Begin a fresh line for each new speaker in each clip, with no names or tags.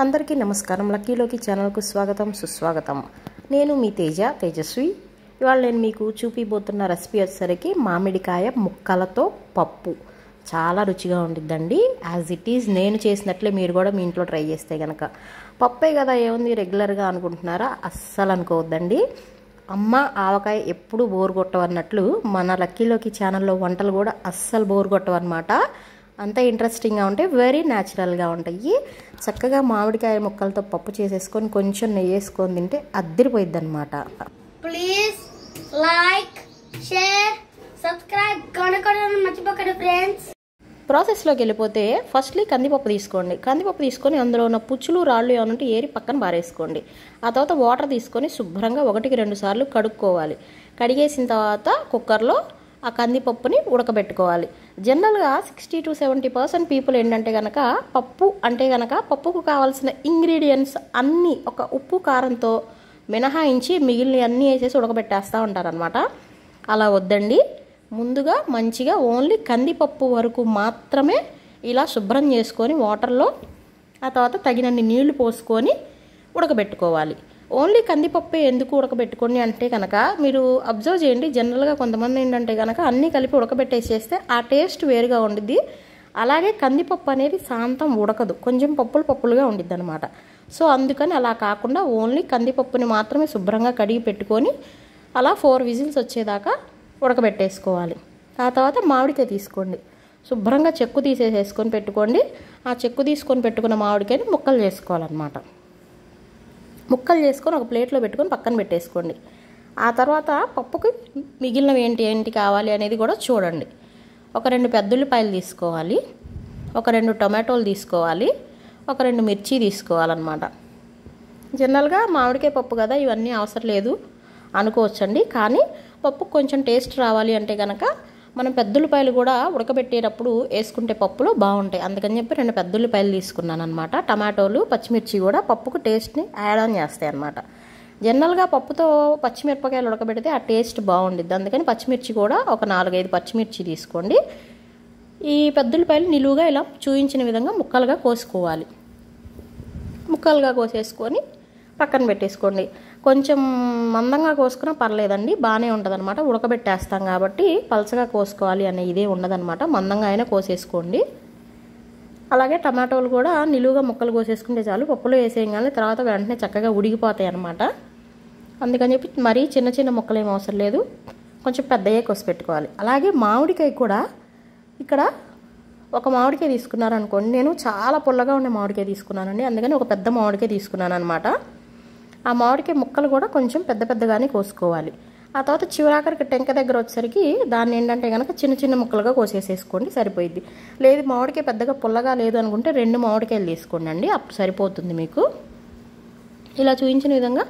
అందరికీ నమస్కారం. లక్కీలోకి ఛానల్కు స్వాగతం సుస్వాగతం. నేను మీ తేజస్వి. ఇవాళ నేను మీకు చూపిపోతున్న రెసిపీ వచ్చేసరికి మామిడికాయ ముక్కలతో పప్పు. చాలా రుచిగా ఉండిద్దండి. యాజ్ ఇట్ ఈజ్ నేను చేసినట్లే మీరు కూడా మీ ఇంట్లో ట్రై చేస్తే కనుక. పప్పే కదా ఏముంది రెగ్యులర్గా అనుకుంటున్నారా? అస్సలు అనుకోవద్దండి. అమ్మ ఆవకాయ ఎప్పుడు బోర్ కొట్టవన్నట్లు మన లక్కీలోకి ఛానల్లో వంటలు కూడా అస్సలు బోర్ కొట్టవన్నమాట. అంత ఇంట్రెస్టింగ్గా ఉంటాయి, వెరీ న్యాచురల్గా ఉంటాయి. చక్కగా మామిడికాయ ముక్కలతో పప్పు చేసేసుకొని కొంచెం నెయ్యి వేసుకొని తింటే అద్దరిపోయిద్ది అనమాట.
ప్లీజ్ లైక్, షేర్, సబ్స్క్రైబ్ మర్చిపోకండి ఫ్రెండ్స్.
ప్రాసెస్లోకి వెళ్ళిపోతే ఫస్ట్లీ కందిపప్పు తీసుకోండి. కందిపప్పు తీసుకొని అందులో ఉన్న పుచ్చులు రాళ్ళు ఏమంటే ఏరి పక్కన పారేసుకోండి. ఆ తర్వాత వాటర్ తీసుకొని శుభ్రంగా 1-2 సార్లు కడుక్కోవాలి. కడిగేసిన తర్వాత కుక్కర్లో ఆ కందిపప్పుని ఉడకబెట్టుకోవాలి. జనరల్గా 60-70% పీపుల్ ఏంటంటే కనుక పప్పు అంటే కనుక పప్పుకు కావాల్సిన ఇంగ్రీడియంట్స్ అన్నీ ఒక ఉప్పు కారంతో మినహాయించి మిగిలిన అన్నీ వేసేసి ఉడకబెట్టేస్తూ ఉంటారనమాట. అలా వద్దండి. ముందుగా మంచిగా ఓన్లీ కందిపప్పు వరకు మాత్రమే ఇలా శుభ్రం చేసుకొని వాటర్లో ఆ తర్వాత తగినన్ని నీళ్లు పోసుకొని ఉడకబెట్టుకోవాలి. ఓన్లీ కందిపప్పు ఎందుకు ఉడకబెట్టుకోండి అంటే కనుక మీరు అబ్జర్వ్ చేయండి. జనరల్గా కొంతమంది ఏంటంటే కనుక అన్నీ కలిపి ఉడకబెట్టేసేస్తే ఆ టేస్ట్ వేరుగా ఉండిద్ది. అలాగే కందిపప్పు అనేది శాంతం ఉడకదు, కొంచెం పప్పులుగా ఉండిద్ది అనమాట. సో అందుకని అలా కాకుండా ఓన్లీ కందిపప్పుని మాత్రమే శుభ్రంగా కడిగి పెట్టుకొని అలా 4 విజిల్స్ వచ్చేదాకా ఉడకబెట్టేసుకోవాలి. ఆ తర్వాత మామిడికాయ తీసుకోండి. శుభ్రంగా చెక్కు తీసేసేసుకొని పెట్టుకోండి. ఆ చెక్కు తీసుకొని పెట్టుకున్న మామిడికాయని ముక్కలు చేసుకోవాలన్నమాట. ముక్కలు చేసుకొని ఒక ప్లేట్లో పెట్టుకొని పక్కన పెట్టేసుకోండి. ఆ తర్వాత పప్పుకి మిగిలినవి ఏంటి కావాలి అనేది కూడా చూడండి. ఒక 2 పెద్ద ఉల్లిపాయలు తీసుకోవాలి, ఒక 2 టొమాటోలు తీసుకోవాలి, ఒక 2 మిర్చి తీసుకోవాలన్నమాట. జనరల్గా మామిడికాయ పప్పు కదా ఇవన్నీ అవసరం లేదు అనుకోవచ్చండి. కానీ పప్పు కొంచెం టేస్ట్ రావాలి అంటే కనుక మనం పెద్ద ఉల్లిపాయలు కూడా ఉడకబెట్టేటప్పుడు వేసుకుంటే పప్పులో బాగుంటాయి. అందుకని చెప్పి 2 పెద్ద ఉల్లిపాయలు తీసుకున్నాను అనమాట. టమాటోలు, పచ్చిమిర్చి కూడా పప్పుకు టేస్ట్ని యాడ్ ఆన్ చేస్తాయి అనమాట. జనరల్గా పప్పుతో పచ్చిమిరపకాయలు ఉడకబెడితే ఆ టేస్ట్ బాగుండిద్ది. అందుకని పచ్చిమిర్చి కూడా ఒక 4-5 పచ్చిమిర్చి తీసుకోండి. ఈ పెద్ద ఉల్లిపాయలు నిలువుగా ఇలా చూపించిన విధంగా ముక్కలుగా కోసుకోవాలి. ముక్కలుగా కోసేసుకొని పక్కన పెట్టేసుకోండి. కొంచెం మందంగా కోసుకున్నా పర్లేదండి, బాగానే ఉంటుంది అనమాట. ఉడకబెట్టేస్తాం కాబట్టి పలసగా కోసుకోవాలి అనే ఇదే ఉండదన్నమాట. మందంగా అయినా కోసేసుకోండి. అలాగే టమాటోలు కూడా నిలువుగా ముక్కలు కోసేసుకుంటే చాలు. పప్పులో వేసేయగానే తర్వాత వెంటనే చక్కగా ఉడికిపోతాయి అన్నమాట. అందుకని చెప్పి మరీ చిన్న ముక్కలు ఏం అవసరం లేదు, కొంచెం పెద్దగా కోసి పెట్టుకోవాలి. అలాగే మామిడికాయ కూడా ఇక్కడ ఒక మామిడికాయ తీసుకున్నారనుకోండి. నేను చాలా పుల్లగా ఉండే మామిడికాయ తీసుకున్నానండి. అందుకని ఒక పెద్ద మామిడికాయ తీసుకున్నాను అనమాట. ఆ మామిడికాయ ముక్కలు కూడా కొంచెం పెద్దగానే కోసుకోవాలి. ఆ తర్వాత చివరాఖరికి టెంక దగ్గర వచ్చేసరికి దాన్ని ఏంటంటే కనుక చిన్న ముక్కలుగా కోసేసేసుకోండి, సరిపోయిద్ది. లేదు మామిడికాయ పెద్దగా పుల్లగా లేదు అనుకుంటే 2 మామిడికాయలు తీసుకోండి అండి, అప్పుడు సరిపోతుంది మీకు. ఇలా చూపించిన విధంగా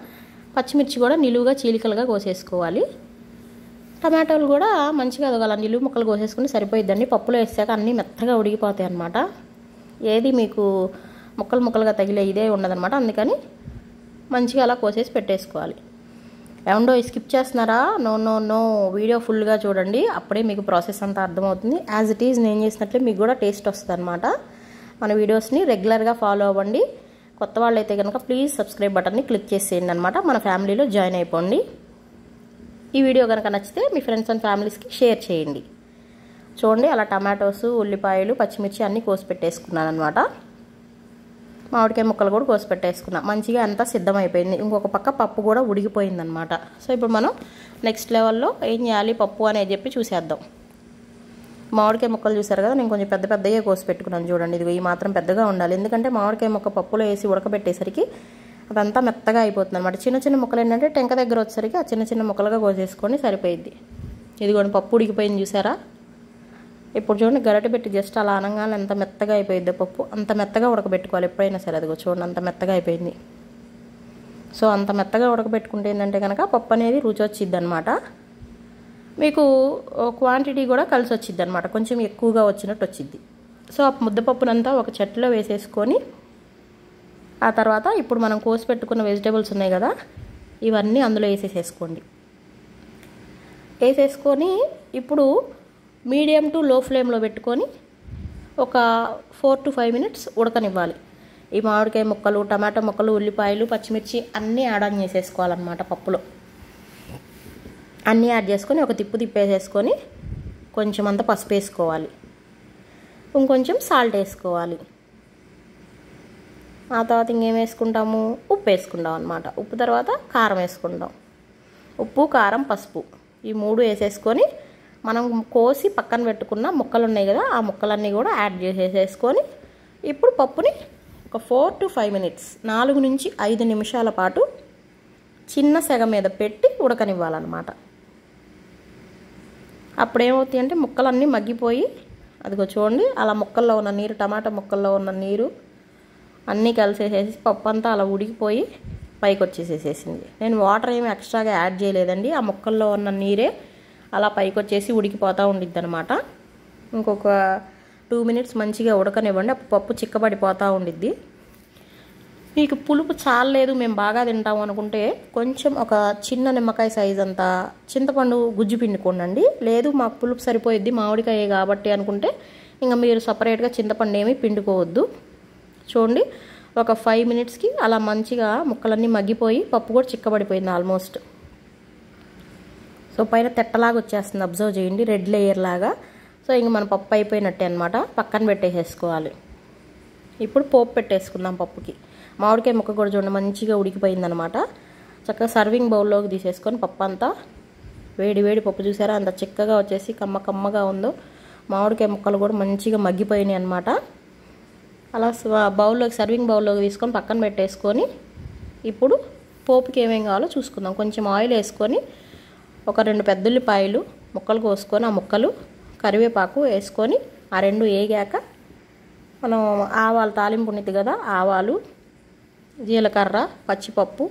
పచ్చిమిర్చి కూడా నిలువుగా చీలికలుగా కోసేసుకోవాలి. టమాటోలు కూడా మంచిగా అదొక నిలువు ముక్కలు కోసేసుకుని సరిపోయిద్దండి. పప్పులో వేసాక అన్నీ మెత్తగా ఉడికిపోతాయి అన్నమాట. ఏది మీకు ముక్కలుగా తగిలే ఇదే ఉండదన్నమాట. అందుకని మంచిగా అలా కోసేసి పెట్టేసుకోవాలి. ఏమండో స్కిప్ చేస్తున్నారా? నో, వీడియో ఫుల్గా చూడండి, అప్పుడే మీకు ప్రాసెస్ అంతా అర్థమవుతుంది. యాజ్ ఇట్ ఈజ్ నేను చేసినట్లే మీకు కూడా టేస్ట్ వస్తుంది అనమాట. మన వీడియోస్ని రెగ్యులర్గా ఫాలో అవ్వండి. కొత్త వాళ్ళు అయితే కనుక ప్లీజ్ సబ్స్క్రైబ్ బటన్ని క్లిక్ చేసేయండి అనమాట. మన ఫ్యామిలీలో జాయిన్ అయిపోండి. ఈ వీడియో కనుక నచ్చితే మీ ఫ్రెండ్స్ అండ్ ఫ్యామిలీస్కి షేర్ చేయండి. చూడండి అలా టమాటోస్, ఉల్లిపాయలు, పచ్చిమిర్చి అన్నీ కోసి పెట్టేసుకున్నాను అనమాట. మామిడికాయ ముక్కలు కూడా కోసి పెట్టేసుకున్నా. మంచిగా అంతా సిద్ధమైపోయింది. ఇంకొక పక్క పప్పు కూడా ఉడికిపోయిందనమాట. సో ఇప్పుడు మనం నెక్స్ట్ లెవెల్లో ఏం చేయాలి పప్పు అనేది చెప్పి చూసేద్దాం. మామిడికాయ ముక్కలు చూసారు కదా, నేను కొంచెం పెద్దగా కోసి పెట్టుకున్నాను. చూడండి ఇదిగో ఈ మాత్రం పెద్దగా ఉండాలి. ఎందుకంటే మామిడికాయ ముక్క పప్పులో వేసి ఉడకబెట్టేసరికి అదంతా మెత్తగా అయిపోతుంది అనమాట. చిన్న ముక్కలు ఏంటంటే టెంక దగ్గర వచ్చేసరికి ఆ చిన్న ముక్కలుగా కోసేసుకొని సరిపోయిద్ది. ఇదిగోండి పప్పు ఉడికిపోయింది చూసారా. ఇప్పుడు చూడండి గరిటె పెట్టి జస్ట్ అలా అనగానే ఎంత మెత్తగా అయిపోయింది పప్పు. అంత మెత్తగా ఉడకబెట్టుకోవాలి ఎప్పుడైనా సరే. అదిగో చూడండి అంత మెత్తగా అయిపోయింది. సో అంత మెత్తగా ఉడకబెట్టుకుంటే ఏంటంటే కనుక పప్పు అనేది రుచి వచ్చిద్ది అనమాట. మీకు క్వాంటిటీ కూడా కలిసి వచ్చిద్ది అనమాట, కొంచెం ఎక్కువగా వచ్చినట్టు వచ్చిద్ది. సో ఆ ముద్దపప్పునంతా ఒక చెట్టులో వేసేసుకొని ఆ తర్వాత ఇప్పుడు మనం కోసి పెట్టుకున్న వెజిటేబుల్స్ ఉన్నాయి కదా, ఇవన్నీ అందులో వేసేసేసుకోండి. వేసేసుకొని ఇప్పుడు మీడియం టు లో ఫ్లేమ్లో పెట్టుకొని ఒక 4 to 5 minutes ఉడకనివ్వాలి. ఈ మామిడికాయ ముక్కలు, టమాటా ముక్కలు, ఉల్లిపాయలు, పచ్చిమిర్చి అన్నీ యాడ్ ఆన్ చేసేసుకోవాలన్నమాట పప్పులో. అన్నీ యాడ్ చేసుకొని ఒక తిప్పు తిప్పేసేసుకొని కొంచెం అంత పసుపు వేసుకోవాలి, ఇంకొంచెం సాల్ట్ వేసుకోవాలి. ఆ తర్వాత ఇంకేం వేసుకుంటాము, ఉప్పు వేసుకుంటాం అనమాట. ఉప్పు తర్వాత కారం వేసుకుంటాం. ఉప్పు, కారం, పసుపు ఈ 3 వేసేసుకొని మనం కోసి పక్కన పెట్టుకున్న ముక్కలు ఉన్నాయి కదా, ఆ ముక్కలన్నీ కూడా యాడ్ చేసేసుకొని ఇప్పుడు పప్పుని ఒక 4 to 5 minutes 4 నుంచి 5 నిమిషాల పాటు చిన్న సెగ మీద పెట్టి ఉడకనివ్వాలన్నమాట. అప్పుడేమవుతాయి అంటే ముక్కలన్నీ మగ్గిపోయి, అదిగో చూడండి అలా ముక్కల్లో ఉన్న నీరు, టమాటా ముక్కల్లో ఉన్న నీరు అన్నీ కలిసేసేసి పప్పు అంతా అలా ఉడికిపోయి పైకి వచ్చేసేసింది. నేను వాటర్ ఏమి ఎక్స్ట్రాగా యాడ్ చేయలేదండి, ఆ ముక్కల్లో ఉన్న నీరే అలా పైకి వచ్చేసి ఉడికిపోతూ ఉండిద్ది అనమాట. ఇంకొక 2 minutes మంచిగా ఉడకనివ్వండి, అప్పుడు పప్పు చిక్కబడిపోతూ ఉండిద్ది. మీకు పులుపు చాలలేదు, మేము బాగా తింటాము అనుకుంటే కొంచెం ఒక చిన్న నిమ్మకాయ సైజ్ అంతా చింతపండు గుజ్జు పిండుకోండి. లేదు మాకు పులుపు సరిపోయిద్ది మామిడికాయ కాబట్టి అనుకుంటే ఇంకా మీరు సపరేట్గా చింతపండు ఏమీ పిండుకోవద్దు. చూడండి ఒక 5 minutesకి అలా మంచిగా ముక్కలన్నీ మగ్గిపోయి పప్పు కూడా చిక్కబడిపోయింది ఆల్మోస్ట్. సో పైన తెట్టలాగా వచ్చేస్తుంది, అబ్జర్వ్ చేయండి, రెడ్ లేయర్ లాగా. సో ఇంక మన పప్పు అయిపోయినట్టే అనమాట, పక్కన పెట్టేసేసుకోవాలి. ఇప్పుడు పోపు పెట్టేసుకుందాం పప్పుకి. మామిడికాయ ముక్క కూడా చూడండి మంచిగా ఉడికిపోయిందనమాట. చక్కగా సర్వింగ్ బౌల్లోకి తీసేసుకొని పప్పు అంతా వేడి వేడి పప్పు చూసారా అంత చిక్కగా వచ్చేసి కమ్మ కమ్మగా ఉందో. మామిడికాయ ముక్కలు కూడా మంచిగా మగ్గిపోయినాయి అనమాట. అలా బౌల్లోకి, సర్వింగ్ బౌల్లోకి తీసుకొని పక్కన పెట్టేసుకొని ఇప్పుడు పోపుకి ఏమేం కావాలో చూసుకుందాం. కొంచెం ఆయిల్ వేసుకొని ఒక 2 పెద్దుల్లిపాయలు ముక్కలు కోసుకొని ఆ ముక్కలు, కరివేపాకు వేసుకొని ఆ 2 వేగాక మనం ఆవాలు తాలింపు ఉన్నది కదా, ఆవాలు, జీలకర్ర, పచ్చిపప్పు,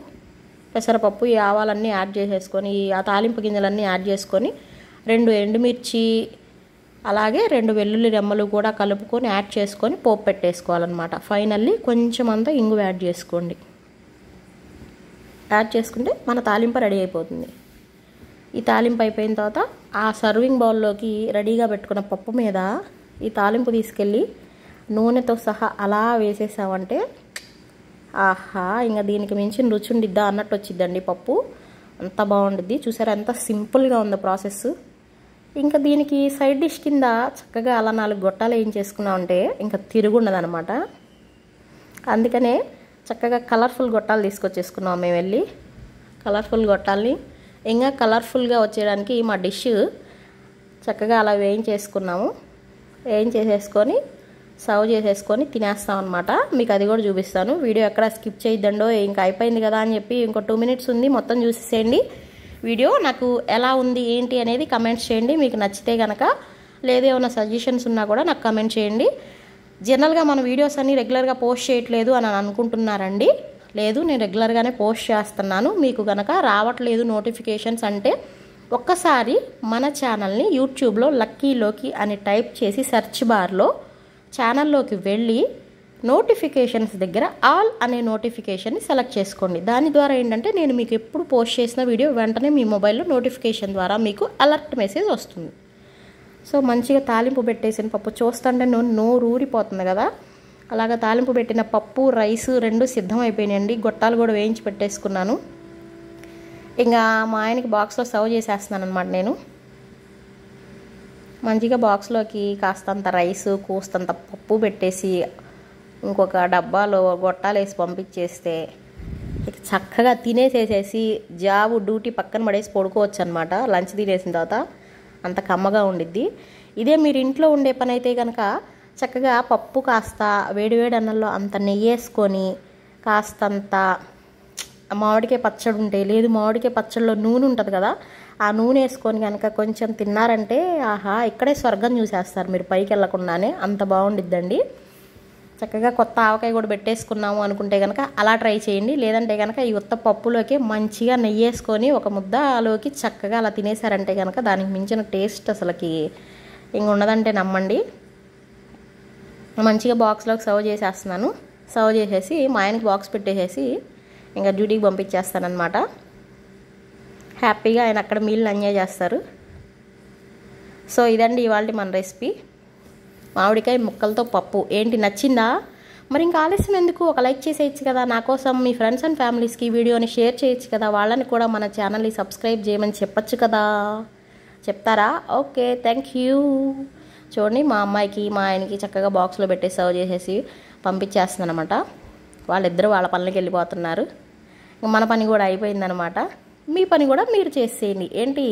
పెసరపప్పు ఈ ఆవాలన్నీ యాడ్ చేసేసుకొని ఆ తాలింపు గింజలన్నీ యాడ్ చేసుకొని 2 ఎండుమిర్చి అలాగే 2 వెల్లుల్లి రెమ్మలు కూడా కలుపుకొని యాడ్ చేసుకొని పోపు పెట్టేసుకోవాలన్నమాట. ఫైనల్లీ కొంచెం అంతా ఇంగు యాడ్ చేసుకోండి. యాడ్ చేసుకుంటే మన తాలింపు రెడీ అయిపోతుంది. ఈ తాలింపు అయిపోయిన తర్వాత ఆ సర్వింగ్ బౌల్లోకి రెడీగా పెట్టుకున్న పప్పు మీద ఈ తాలింపు తీసుకెళ్ళి నూనెతో సహా అలా వేసేసామంటే ఆహా ఇంకా దీనికి మించిన రుచి ఉండిద్దా అన్నట్టు వచ్చిద్దండి పప్పు. అంత బాగుండిద్ది. చూసారా ఎంత సింపుల్గా ఉందో ప్రాసెస్. ఇంకా దీనికి సైడ్ డిష్ కింద చక్కగా అలా 4 గొట్టాలు ఏం చేసుకున్నామంటే ఇంకా తిరుగుండదనమాట. అందుకనే చక్కగా కలర్ఫుల్ గొట్టాలు తీసుకొచ్చేసుకున్నాం మేము వెళ్ళి. కలర్ఫుల్ గొట్టాలని ఇంకా కలర్ఫుల్గా వచ్చేయడానికి మా డిష్ చక్కగా అలా వేయించేసుకున్నాము. వేయించేసేసుకొని సర్వ్ చేసేసుకొని తినేస్తాం అనమాట. మీకు అది కూడా చూపిస్తాను. వీడియో ఎక్కడ స్కిప్ చేయొద్దండో, ఇంకా అయిపోయింది కదా అని చెప్పి ఇంకో 2 minutes ఉంది, మొత్తం చూసేసేయండి. వీడియో నాకు ఎలా ఉంది ఏంటి అనేది కమెంట్స్ చేయండి. మీకు నచ్చితే కనుక, లేదు ఏమైనా సజెషన్స్ ఉన్నా కూడా నాకు కమెంట్ చేయండి. జనరల్గా మన వీడియోస్ అన్నీ రెగ్యులర్గా పోస్ట్ చేయట్లేదు అని అనుకుంటున్నారండి. లేదు, నేను రెగ్యులర్గానే పోస్ట్ చేస్తున్నాను. మీకు కనుక రావట్లేదు నోటిఫికేషన్స్ అంటే ఒక్కసారి మన ఛానల్ని యూట్యూబ్లో లక్కీలోకి అని టైప్ చేసి సెర్చ్ బార్లో ఛానల్లోకి వెళ్ళి నోటిఫికేషన్స్ దగ్గర ఆల్ అనే నోటిఫికేషన్ని సెలెక్ట్ చేసుకోండి. దాని ద్వారా ఏంటంటే నేను మీకు ఎప్పుడు పోస్ట్ చేసిన వీడియో వెంటనే మీ మొబైల్లో నోటిఫికేషన్ ద్వారా మీకు అలర్ట్ మెసేజ్ వస్తుంది. సో మంచిగా తాలింపు పెట్టేసిన పప్పు చూస్తుంటే నోరు ఊరిపోతుంది కదా. అలాగా తాలింపు పెట్టిన పప్పు, రైస్ 2 సిద్ధం అయిపోయినాయండి. గొట్టాలు కూడా వేయించి పెట్టేసుకున్నాను. ఇంకా మా ఆయనకి బాక్స్లో సర్వ్ చేసేస్తున్నాను అనమాట. నేను మంచిగా బాక్స్లోకి కాస్తంత రైస్, కూస్తంత పప్పు పెట్టేసి ఇంకొక డబ్బాలో గొట్టాలు వేసి పంపించేస్తే చక్కగా తినేసేసేసి జాబు డ్యూటీ పక్కన పడేసి పడుకోవచ్చు అనమాట. లంచ్ తినేసిన తర్వాత అంత కమ్మగా ఉండిద్ది. ఇదే మీరు ఇంట్లో ఉండే పని అయితే కనుక చక్కగా పప్పు కాస్త వేడివేడి అన్నంలో అంత నెయ్యి వేసుకొని కాస్తంత మామిడికాయ పచ్చడి ఉంటే, లేదు మామిడికాయ పచ్చడిలో నూనె ఉంటుంది కదా, ఆ నూనె వేసుకొని కనుక కొంచెం తిన్నారంటే ఆహా ఇక్కడే స్వర్గం చూసేస్తారు మీరు పైకి వెళ్ళకుండానే. అంత బాగుండిద్దండి. చక్కగా కొత్త ఆవకాయ కూడా పెట్టేసుకున్నాము అనుకుంటే కనుక అలా ట్రై చేయండి. లేదంటే కనుక ఈ ఉత్త పప్పులోకి మంచిగా నెయ్యి వేసుకొని ఒక ముద్దలోకి చక్కగా అలా తినేసారంటే కనుక దానికి మించిన టేస్ట్ అసలుకి ఇంక ఉండదంటే నమ్మండి. మంచిగా బాక్స్లోకి సర్వ్ చేసేస్తున్నాను. సర్వ్ చేసేసి మా ఆయనకి బాక్స్ పెట్టేసేసి ఇంకా డ్యూటీకి పంపించేస్తానమాట. హ్యాపీగా ఆయన అక్కడ మీల్ని ఎంజాయ్ చేస్తారు. సో ఇదండి ఇవాళ మన రెసిపీ, మామిడికాయ ముక్కలతో పప్పు. ఏంటి నచ్చిందా? మరి ఇంకా ఆలస్యం ఎందుకు, ఒక లైక్ చేసేయచ్చు కదా, నా కోసం మీ ఫ్రెండ్స్ అండ్ ఫ్యామిలీస్కి వీడియోని షేర్ చేయొచ్చు కదా, వాళ్ళని కూడా మన ఛానల్ని సబ్స్క్రైబ్ చేయమని చెప్పచ్చు కదా. చెప్తారా? Okay, thank you. చూడండి మా అమ్మాయికి మా ఆయనకి చక్కగా బాక్స్లో పెట్టేసి సర్వ్ చేసేసి పంపించేస్తుంది అనమాట. వాళ్ళిద్దరూ వాళ్ళ పనులకి వెళ్ళిపోతున్నారు. మన పని కూడా అయిపోయిందనమాట. మీ పని కూడా మీరు చేసేయండి. ఏంటి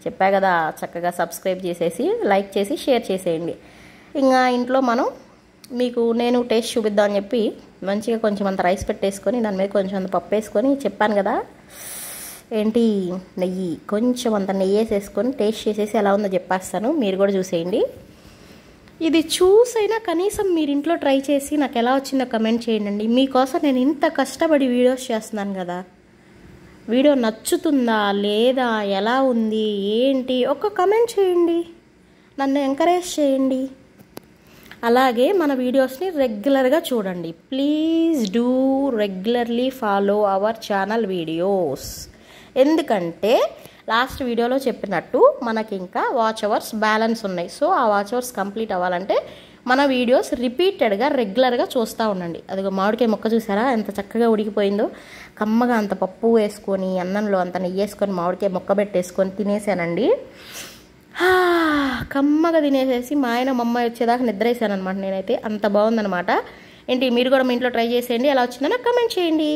చెప్పా కదా, చక్కగా సబ్స్క్రైబ్ చేసేసి లైక్ చేసి షేర్ చేసేయండి. ఇంకా ఇంట్లో మీకు నేను టేస్ట్ చూపిద్దామని చెప్పి మంచిగా కొంచెం అంత రైస్ పెట్టేసుకొని దాని మీద కొంచెం అంత పప్పు వేసుకొని చెప్పాను కదా, ఏంటి నెయ్యి కొంచెం అంత నెయ్యి వేసేసుకొని టేస్ట్ చేసేసి ఎలా ఉందో చెప్పేస్తాను. మీరు కూడా చూసేయండి. ఇది చూసైనా కనీసం మీరు ఇంట్లో ట్రై చేసి నాకు ఎలా వచ్చిందో కమెంట్ చేయండి. మీకోసం నేను ఇంత కష్టపడి వీడియోస్ చేస్తున్నాను కదా, వీడియో నచ్చుతుందా లేదా, ఎలా ఉంది ఏంటి ఒక కమెంట్ చేయండి, నన్ను ఎంకరేజ్ చేయండి. అలాగే మన వీడియోస్ని రెగ్యులర్గా చూడండి. Please do regularly follow our channel videos. ఎందుకంటే లాస్ట్ వీడియోలో చెప్పినట్టు మనకి ఇంకా వాచ్ అవర్స్ బ్యాలెన్స్ ఉన్నాయి. సో ఆ వాచ్ అవర్స్ కంప్లీట్ అవ్వాలంటే మన వీడియోస్ రిపీటెడ్గా రెగ్యులర్గా చూస్తూ ఉండండి. అదిగో మామిడికాయ ముక్క చూసారా ఎంత చక్కగా ఉడికిపోయిందో. కమ్మగా అంత పప్పు వేసుకొని అన్నంలో అంత నెయ్యి వేసుకొని మామిడికాయ ముక్క పెట్టేసుకొని తినేసానండి. కమ్మగా తినేసేసి మా ఆయన మా అమ్మాయి వచ్చేదాకా నిద్రేసాను అనమాట నేనైతే. అంత బాగుందనమాట. ఏంటి మీరు కూడా మీ ఇంట్లో ట్రై చేసేయండి. ఎలా వచ్చిందో నాకు కమెంట్ చేయండి.